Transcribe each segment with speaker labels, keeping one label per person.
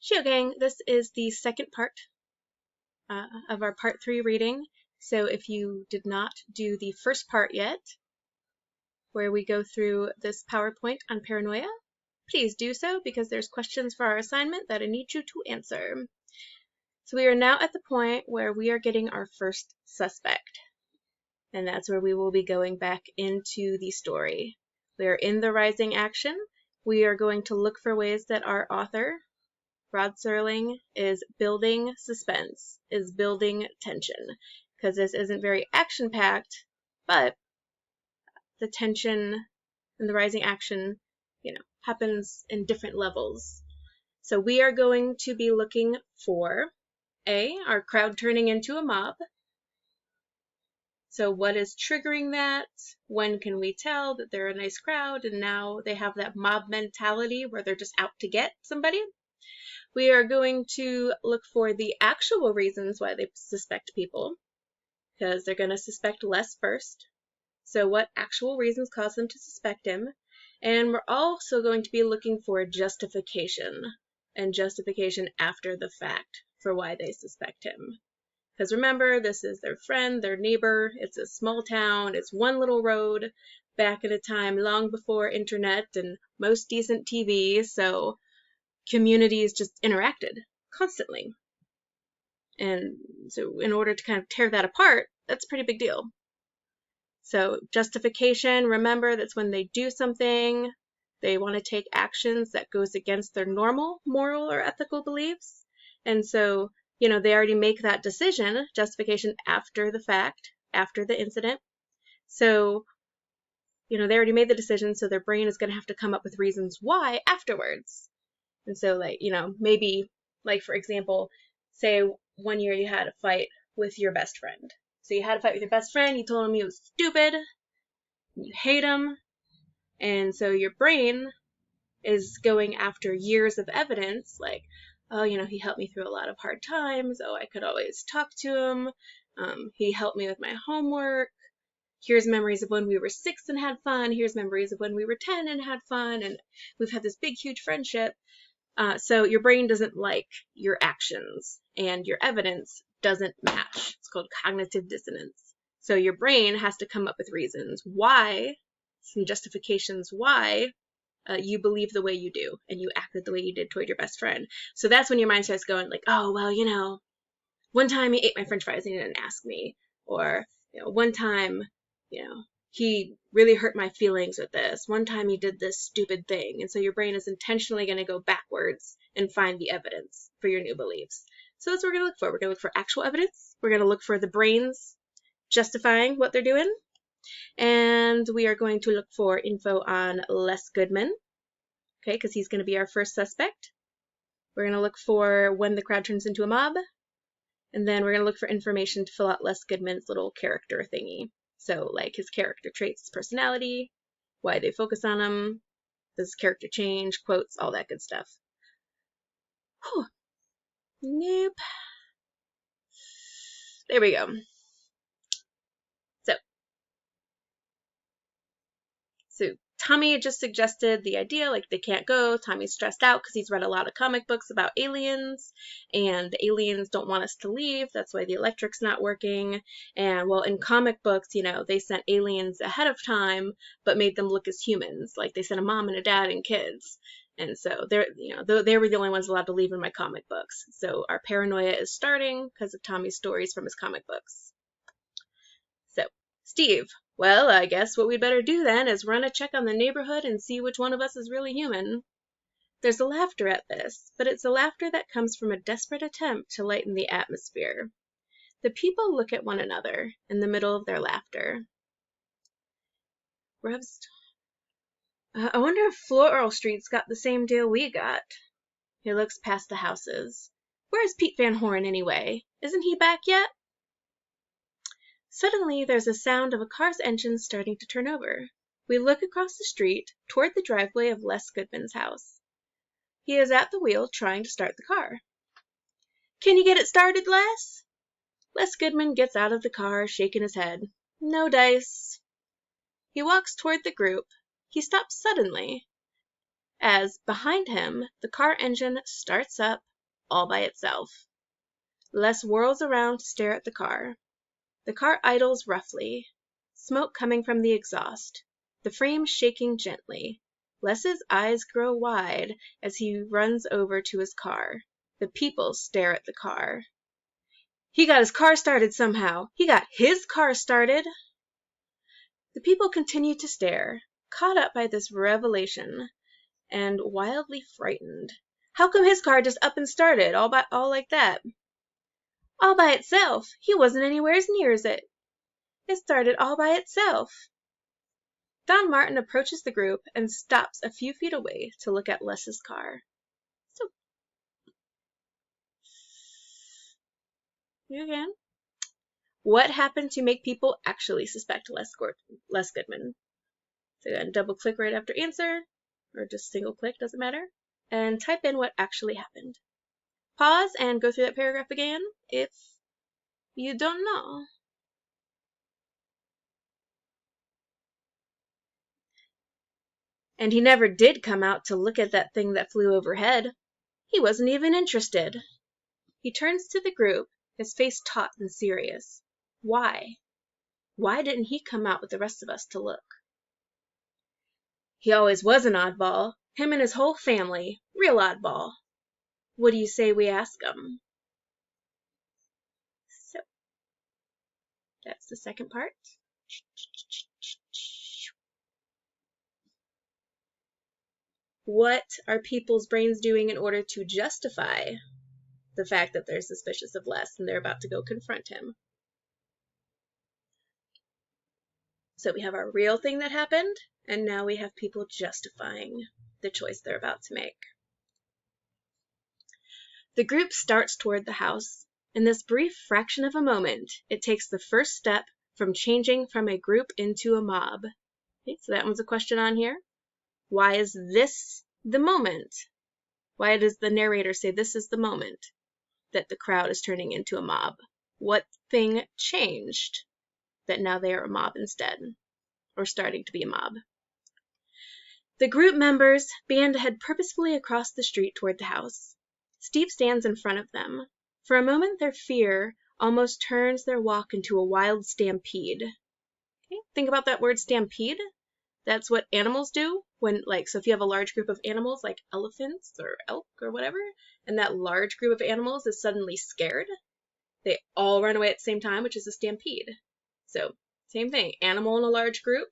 Speaker 1: Show gang, this is the second part of our part 3 reading. So if you did not do the first part yet, where we go through this PowerPoint on paranoia, please do so because there's questions for our assignment that I need you to answer. So we are now at the point where we are getting our first suspect. And that's where we will be going back into the story. We are in the rising action. We are going to look for ways that our author, Rod Serling, is building suspense, is building tension, because this isn't very action-packed, but the tension and the rising action, happens in different levels. So we are going to be looking for our crowd turning into a mob. So what is triggering that? When can we tell that they're a nice crowd and now they have that mob mentality where they're just out to get somebody? We are going to look for the actual reasons why they suspect people, because they're going to suspect less first. So what actual reasons cause them to suspect him? And we're also going to be looking for justification, and justification after the fact for why they suspect him. Because remember, this is their friend, their neighbor, it's a small town, it's one little road, back at a time long before internet and most decent TV, so communities just interacted constantly. And so in order to kind of tear that apart, that's a pretty big deal. So justification, remember, that's when they do something, they want to take actions that goes against their normal moral or ethical beliefs. And so, they already make that decision, justification after the fact, after the incident. So, they already made the decision, so their brain is going to have to come up with reasons why afterwards. And so, maybe, for example, say one year you had a fight with your best friend. So you had a fight with your best friend, you told him he was stupid, you hate him, and so your brain is going after years of evidence, like, oh, he helped me through a lot of hard times, oh, I could always talk to him, he helped me with my homework, here's memories of when we were 6 and had fun, here's memories of when we were 10 and had fun, and we've had this big, huge friendship. So your brain doesn't like your actions, and your evidence doesn't match. It's called cognitive dissonance. So your brain has to come up with reasons why, some justifications why you believe the way you do, and you acted the way you did toward your best friend. So that's when your mind starts going like, oh, well, one time he ate my french fries and he didn't ask me. Or, one time, he really hurt my feelings with this. One time he did this stupid thing. And so your brain is intentionally going to go backwards and find the evidence for your new beliefs. So that's what we're going to look for. We're going to look for actual evidence. We're going to look for the brains justifying what they're doing. And we are going to look for info on Les Goodman, okay, because he's going to be our first suspect. We're going to look for when the crowd turns into a mob. And then we're going to look for information to fill out Les Goodman's little character thingy. So, his character traits, his personality, why they focus on him, does his character change, quotes, all that good stuff. Whew. Nope. There we go. So Tommy just suggested the idea, they can't go. Tommy's stressed out because he's read a lot of comic books about aliens, and the aliens don't want us to leave. That's why the electric's not working. And, well, in comic books, they sent aliens ahead of time, but made them look as humans. They sent a mom and a dad and kids. And so they were the only ones allowed to leave in my comic books. So our paranoia is starting because of Tommy's stories from his comic books. So, Steve, well, I guess what we'd better do then is run a check on the neighborhood and see which one of us is really human. There's a laughter at this, but it's a laughter that comes from a desperate attempt to lighten the atmosphere. The people look at one another in the middle of their laughter. I wonder if Floral Street's got the same deal we got. He looks past the houses. Where's Pete Van Horn anyway? Isn't he back yet? Suddenly, there's a sound of a car's engine starting to turn over. We look across the street toward the driveway of Les Goodman's house. He is at the wheel trying to start the car. Can you get it started, Les? Les Goodman gets out of the car, shaking his head. No dice. He walks toward the group. He stops suddenly, as, behind him, the car engine starts up all by itself. Les whirls around to stare at the car. The car idles roughly, smoke coming from the exhaust, the frame shaking gently. Les's eyes grow wide as he runs over to his car. The people stare at the car. He got his car started somehow. He got his car started. The people continue to stare, caught up by this revelation, and wildly frightened. How come his car just up and started, all like that? All by itself. He wasn't anywhere as near as it. It started all by itself. Don Martin approaches the group and stops a few feet away to look at Les's car. So, you again. What happened to make people actually suspect Les Goodman? So again, double click right after answer, or just single click, doesn't matter, and type in what actually happened. Pause and go through that paragraph again if you don't know. And he never did come out to look at that thing that flew overhead. He wasn't even interested. He turns to the group, his face taut and serious. Why? Why didn't he come out with the rest of us to look? He always was an oddball. Him and his whole family. Real oddball. What do you say we ask him? So, that's the second part. What are people's brains doing in order to justify the fact that they're suspicious of Les and they're about to go confront him? So we have our real thing that happened, and now we have people justifying the choice they're about to make. The group starts toward the house. In this brief fraction of a moment, it takes the first step from changing from a group into a mob. Okay, so that one's a question on here. Why is this the moment? Why does the narrator say this is the moment that the crowd is turning into a mob? What thing changed that now they are a mob instead, or starting to be a mob? The group members band ahead purposefully across the street toward the house. Steve stands in front of them. For a moment, their fear almost turns their walk into a wild stampede. Okay? Think about that word stampede. That's what animals do when, so if you have a large group of animals, like elephants or elk or whatever, and that large group of animals is suddenly scared, they all run away at the same time, which is a stampede. So, same thing. Animal in a large group,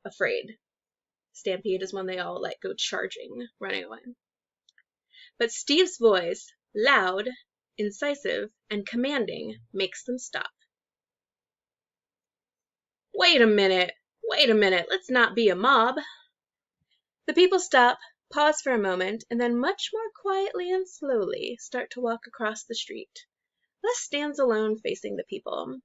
Speaker 1: afraid. Stampede is when they all, go charging, running away. But Steve's voice, loud, incisive, and commanding, makes them stop. Wait a minute, let's not be a mob. The people stop, pause for a moment, and then much more quietly and slowly start to walk across the street. Les stands alone facing the people.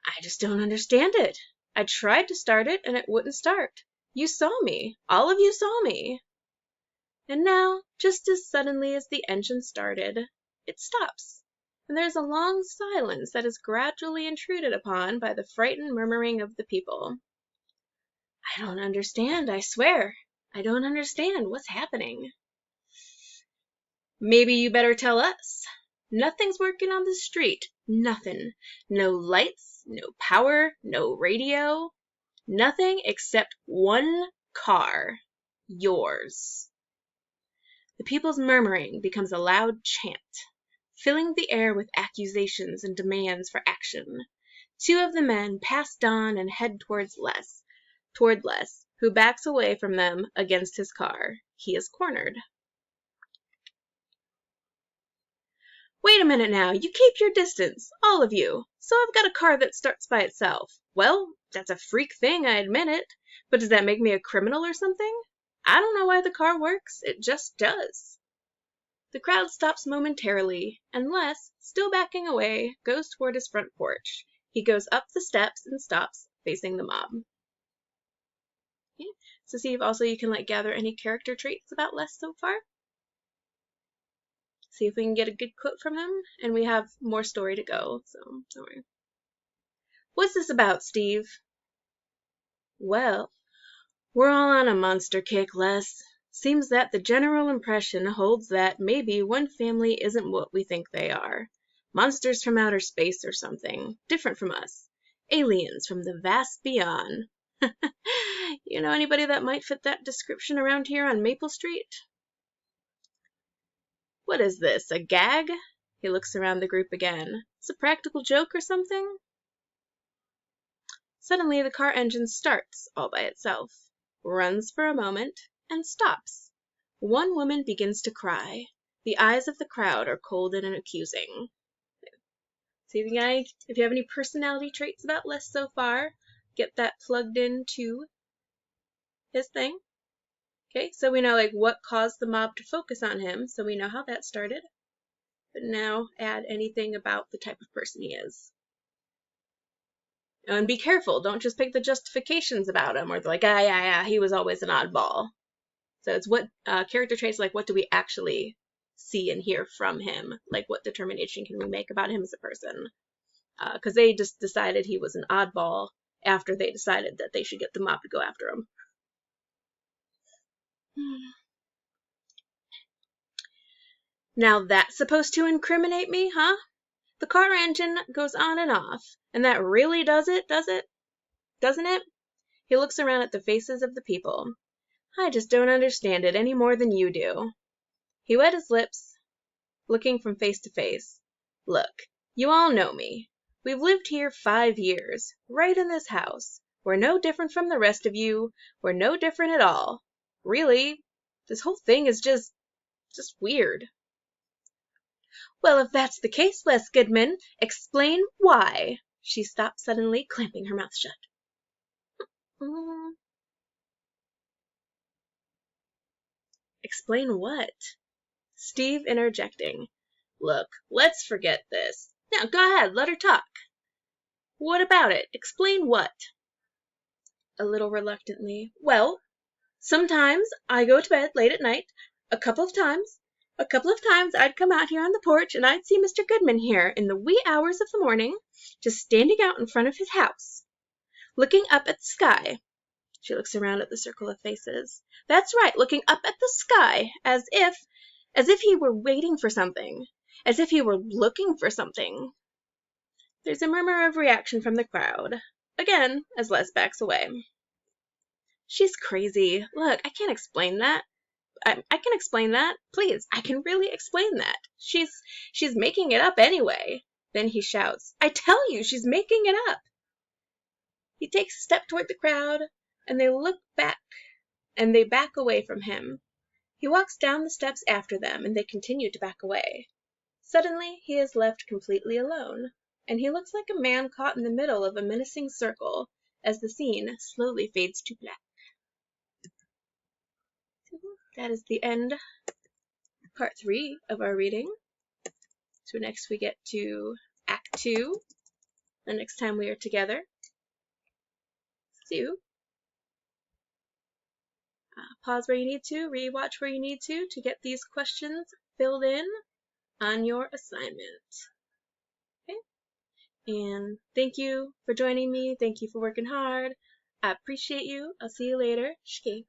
Speaker 1: I just don't understand it. I tried to start it and it wouldn't start. You saw me. All of you saw me. And now, just as suddenly as the engine started, it stops, and there's a long silence that is gradually intruded upon by the frightened murmuring of the people. I don't understand, I swear. I don't understand what's happening. Maybe you better tell us. Nothing's working on the street. Nothing. No lights, no power, no radio. Nothing except one car. Yours. The people's murmuring becomes a loud chant, filling the air with accusations and demands for action. Two of the men pass Don and head toward Les, who backs away from them against his car. He is cornered. Wait a minute now, you keep your distance, all of you. So I've got a car that starts by itself. Well, that's a freak thing, I admit it, but does that make me a criminal or something? I don't know why the car works, it just does. The crowd stops momentarily, and Les, still backing away, goes toward his front porch. He goes up the steps and stops, facing the mob. Okay. So see if also you can gather any character traits about Les so far. See if we can get a good quote from him, and we have more story to go, so don't worry. What's this about, Steve? Well, we're all on a monster kick, Les. Seems that the general impression holds that maybe one family isn't what we think they are. Monsters from outer space or something, different from us. Aliens from the vast beyond. You know anybody that might fit that description around here on Maple Street? What is this, a gag? He looks around the group again. It's a practical joke or something? Suddenly the car engine starts all by itself, runs for a moment, and stops. One woman begins to cry. The eyes of the crowd are cold and accusing. See the guy? If you have any personality traits about Les so far, get that plugged into his thing. Okay, so we know like what caused the mob to focus on him, so we know how that started. But now add anything about the type of person he is. And be careful, don't just pick the justifications about him, or they're like, yeah, he was always an oddball. So it's what character traits, like what do we actually see and hear from him? Like what determination can we make about him as a person? Because they just decided he was an oddball after they decided that they should get the mob to go after him. Now that's supposed to incriminate me, huh? The car engine goes on and off, and that really does it, doesn't it? He looks around at the faces of the people. I just don't understand it any more than you do. He wet his lips, looking from face to face. Look, you all know me. We've lived here 5 years, right in this house. We're no different from the rest of you. We're no different at all. Really, this whole thing is just weird. Well, if that's the case, Les Goodman, explain why. She stopped suddenly, clamping her mouth shut. Explain what? Steve interjecting. Look, let's forget this. Now, go ahead, let her talk. What about it? Explain what? A little reluctantly. Well, sometimes I go to bed late at night. A couple of times I'd come out here on the porch and I'd see Mr. Goodman here in the wee hours of the morning, just standing out in front of his house, looking up at the sky. She looks around at the circle of faces. That's right, looking up at the sky, as if he were waiting for something, as if he were looking for something. There's a murmur of reaction from the crowd, again, as Les backs away. She's crazy. Look, I can't explain that. I can explain that. Please, I can really explain that. She's making it up anyway. Then he shouts, I tell you, she's making it up. He takes a step toward the crowd, and they look back, and they back away from him. He walks down the steps after them, and they continue to back away. Suddenly, he is left completely alone, and he looks like a man caught in the middle of a menacing circle as the scene slowly fades to black. That is the end, part 3 of our reading. So next we get to Act 2, the next time we are together. So, pause where you need to, rewatch where you need to get these questions filled in on your assignment. Okay? And thank you for joining me. Thank you for working hard. I appreciate you. I'll see you later. Shke.